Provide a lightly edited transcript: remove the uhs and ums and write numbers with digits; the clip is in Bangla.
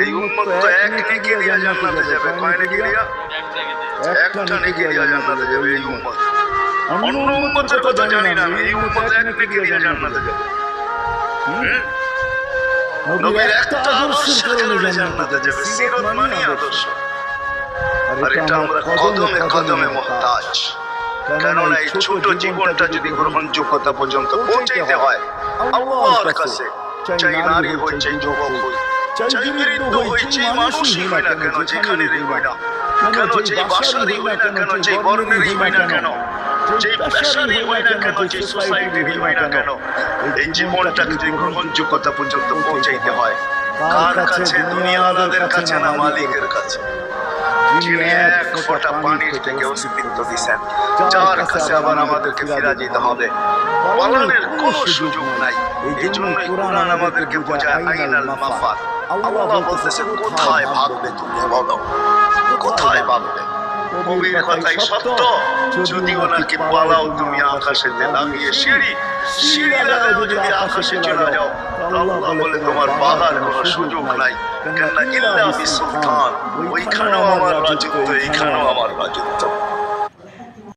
এই উম্মত তো এক নেকি দিয়া জান্নাতে যাবে, কয় নেকি দিয়া? একটা নেকি দিয়া জান্নাতে যাবে এই উম্মত। অন্য উম্মতের কথা জানি না, এই উম্মত এক নেকি দিয়া জান্নাতে যাবে। নবীর একটা আদর্শের কারণে জান্নাতে যাবে, সিরত মানে আদর্শ। আর এটা আমরা কদমে কদমে মুহতাজ। কেননা এই ছোট জীবনটা যদি গ্রহণযোগ্যতা পর্যন্ত পৌঁছাইতে হয় আল্লাহর কাছে, চাই নারী হই, চাই যুবক হই, চাই বৃদ্ধ হই, চাই মানুষই হই না কেন, যেখানেরই হই না কেন, যেই ভাষারই হই না কেন, যেই বর্ণেরই হই না কেন, যেই পেশারই হই না কেন, যে সোসাইটিরই হই না কেন, এই জীবনটাকে যদি গ্রহণযোগ্যতা পর্যন্ত পৌঁছাইতে হয় কার কাছে? দুনিয়াদারদের কাছে না, মালিকের কাছে, যিনি এক ফোঁটা পানির থেকে অস্তিত্ব দিয়েছেন, যার কাছে আবার আমাদেরকে ফিরে যেতে হবে। পালানোর কোনো সুযোগ নাই। এই জন্য কোরআন আমাদেরকে বোঝায় আইনাল মাফার। আল্লাহ বলতেছে কোথায় ভাগবে তুমি, বলো কোথায় ভাগবে? কবির কথাই সত্য, যদিও নাকি পালাও তুমি আকাশেতে লাগাইয়ে সিঁড়ি, সিঁড়ি লাগাও যদি আকাশে চলে যাও, আল্লাহ বলে তোমার পালার কোনো সুযোগ নাই। কেননা ইল্লা বিসুলতান, ওইখানেও আমার রাজত্ব, এইখানেও আমার রাজত্ব।